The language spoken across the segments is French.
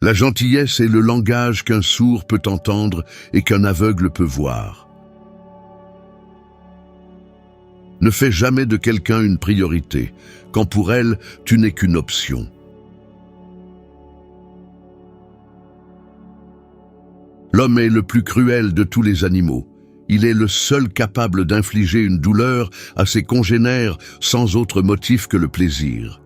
La gentillesse est le langage qu'un sourd peut entendre et qu'un aveugle peut voir. Ne fais jamais de quelqu'un une priorité, quand pour elle, tu n'es qu'une option. L'homme est le plus cruel de tous les animaux. Il est le seul capable d'infliger une douleur à ses congénères sans autre motif que le plaisir.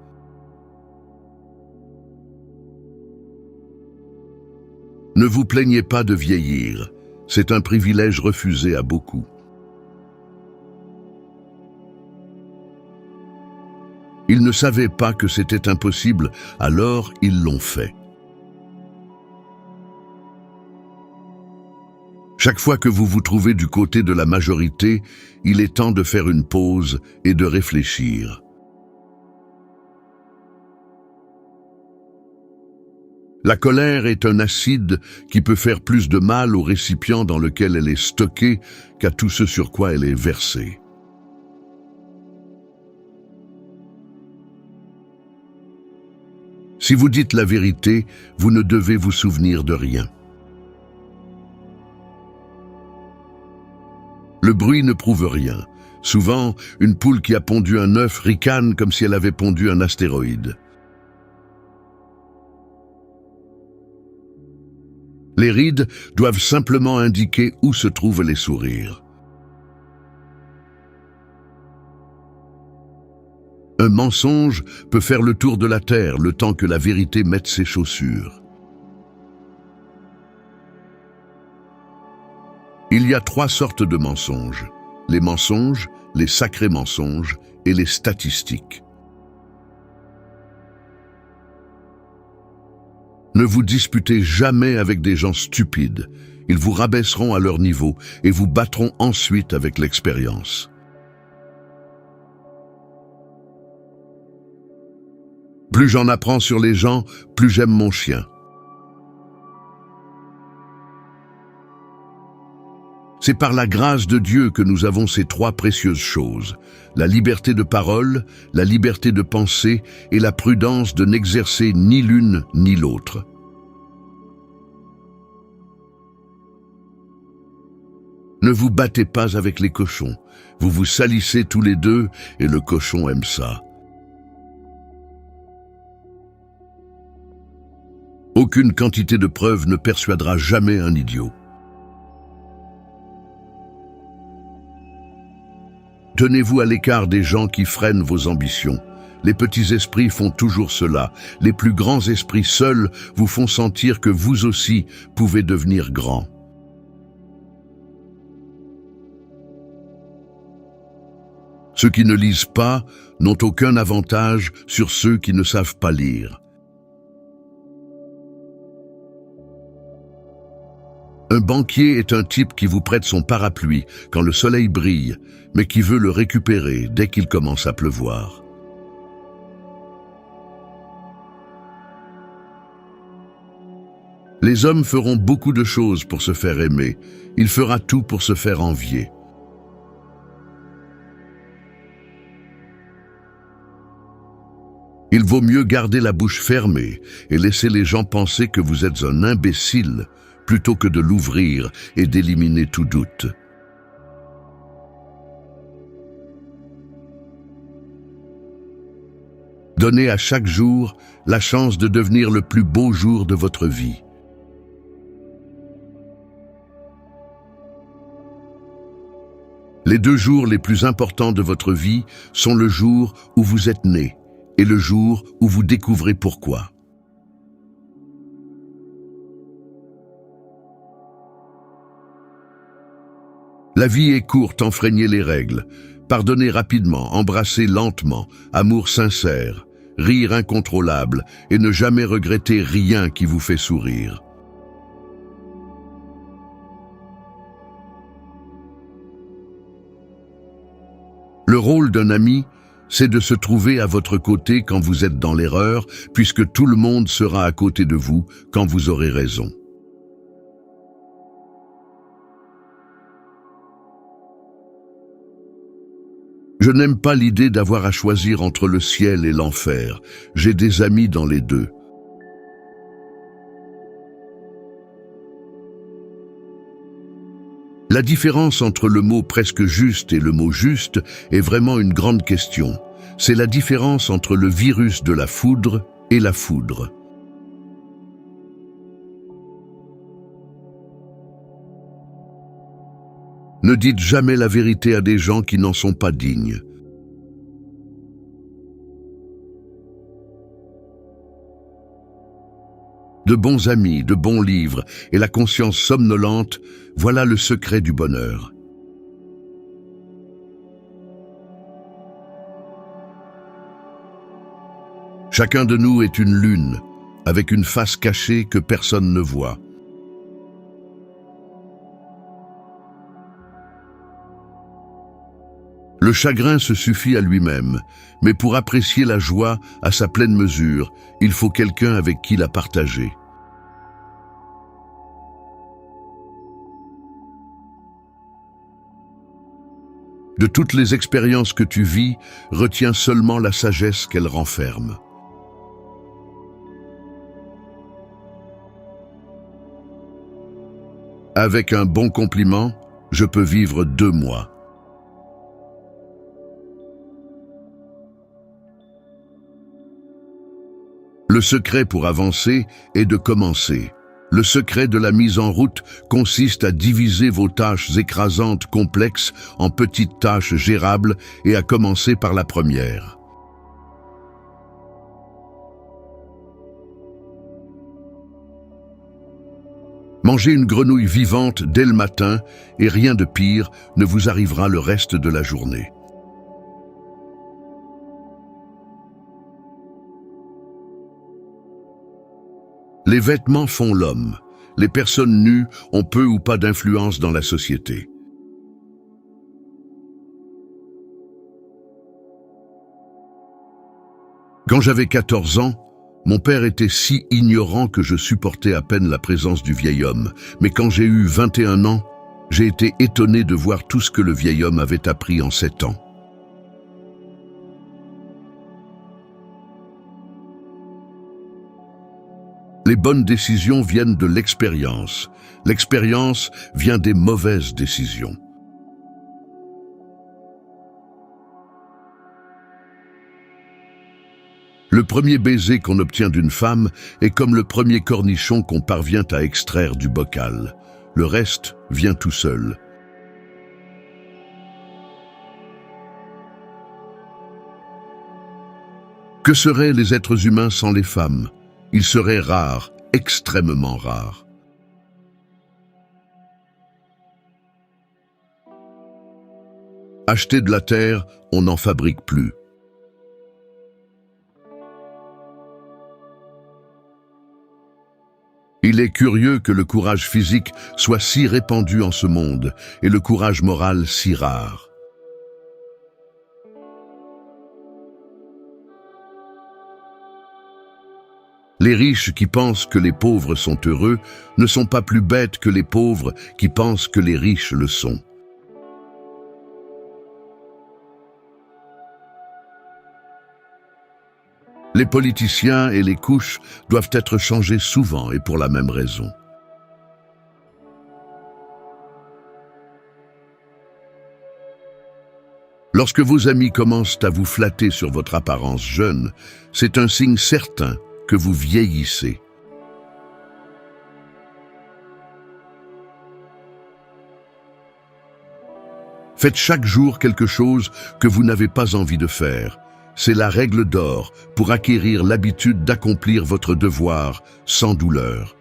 Ne vous plaignez pas de vieillir, c'est un privilège refusé à beaucoup. Ils ne savaient pas que c'était impossible, alors ils l'ont fait. Chaque fois que vous vous trouvez du côté de la majorité, il est temps de faire une pause et de réfléchir. La colère est un acide qui peut faire plus de mal au récipient dans lequel elle est stockée qu'à tout ce sur quoi elle est versée. Si vous dites la vérité, vous ne devez vous souvenir de rien. Le bruit ne prouve rien. Souvent, une poule qui a pondu un œuf ricane comme si elle avait pondu un astéroïde. Les rides doivent simplement indiquer où se trouvent les sourires. Un mensonge peut faire le tour de la terre le temps que la vérité mette ses chaussures. Il y a 3 sortes de mensonges: les mensonges, les sacrés mensonges et les statistiques. Ne vous disputez jamais avec des gens stupides. Ils vous rabaisseront à leur niveau et vous battront ensuite avec l'expérience. Plus j'en apprends sur les gens, plus j'aime mon chien. C'est par la grâce de Dieu que nous avons ces 3 précieuses choses: la liberté de parole, la liberté de penser et la prudence de n'exercer ni l'une ni l'autre. Ne vous battez pas avec les cochons. Vous vous salissez tous les deux et le cochon aime ça. Aucune quantité de preuves ne persuadera jamais un idiot. Tenez-vous à l'écart des gens qui freinent vos ambitions. Les petits esprits font toujours cela. Les plus grands esprits seuls vous font sentir que vous aussi pouvez devenir grand. Ceux qui ne lisent pas n'ont aucun avantage sur ceux qui ne savent pas lire. Un banquier est un type qui vous prête son parapluie quand le soleil brille, mais qui veut le récupérer dès qu'il commence à pleuvoir. Les hommes feront beaucoup de choses pour se faire aimer. Il fera tout pour se faire envier. Il vaut mieux garder la bouche fermée et laisser les gens penser que vous êtes un imbécile plutôt que de l'ouvrir et d'éliminer tout doute. Donnez à chaque jour la chance de devenir le plus beau jour de votre vie. Les 2 jours les plus importants de votre vie sont le jour où vous êtes né et le jour où vous découvrez pourquoi. La vie est courte, enfreignez les règles. Pardonnez rapidement, embrassez lentement, amour sincère, rire incontrôlable et ne jamais regretter rien qui vous fait sourire. Le rôle d'un ami, c'est de se trouver à votre côté quand vous êtes dans l'erreur, puisque tout le monde sera à côté de vous quand vous aurez raison. Je n'aime pas l'idée d'avoir à choisir entre le ciel et l'enfer. J'ai des amis dans les deux. La différence entre le mot presque juste et le mot juste est vraiment une grande question. C'est la différence entre le virus de la foudre et la foudre. Ne dites jamais la vérité à des gens qui n'en sont pas dignes. De bons amis, de bons livres et la conscience somnolente, voilà le secret du bonheur. Chacun de nous est une lune, avec une face cachée que personne ne voit. Le chagrin se suffit à lui-même, mais pour apprécier la joie à sa pleine mesure, il faut quelqu'un avec qui la partager. De toutes les expériences que tu vis, retiens seulement la sagesse qu'elles renferment. Avec un bon compliment, je peux vivre 2 mois. Le secret pour avancer est de commencer. Le secret de la mise en route consiste à diviser vos tâches écrasantes complexes en petites tâches gérables et à commencer par la première. Mangez une grenouille vivante dès le matin et rien de pire ne vous arrivera le reste de la journée. Les vêtements font l'homme. Les personnes nues ont peu ou pas d'influence dans la société. Quand j'avais 14 ans, mon père était si ignorant que je supportais à peine la présence du vieil homme. Mais quand j'ai eu 21 ans, j'ai été étonné de voir tout ce que le vieil homme avait appris en 7 ans. Les bonnes décisions viennent de l'expérience. L'expérience vient des mauvaises décisions. Le premier baiser qu'on obtient d'une femme est comme le premier cornichon qu'on parvient à extraire du bocal. Le reste vient tout seul. Que seraient les êtres humains sans les femmes ? Ils seraient rares, extrêmement rares. Acheter de la terre, on n'en fabrique plus. Il est curieux que le courage physique soit si répandu en ce monde et le courage moral si rare. Les riches qui pensent que les pauvres sont heureux ne sont pas plus bêtes que les pauvres qui pensent que les riches le sont. Les politiciens et les couches doivent être changés souvent et pour la même raison. Lorsque vos amis commencent à vous flatter sur votre apparence jeune, c'est un signe certain que vous vieillissez. Faites chaque jour quelque chose que vous n'avez pas envie de faire. C'est la règle d'or pour acquérir l'habitude d'accomplir votre devoir sans douleur.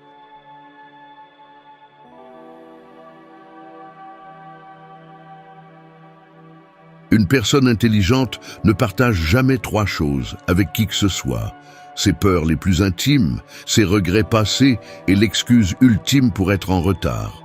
Une personne intelligente ne partage jamais 3 choses avec qui que ce soit. Ses peurs les plus intimes, ses regrets passés et l'excuse ultime pour être en retard.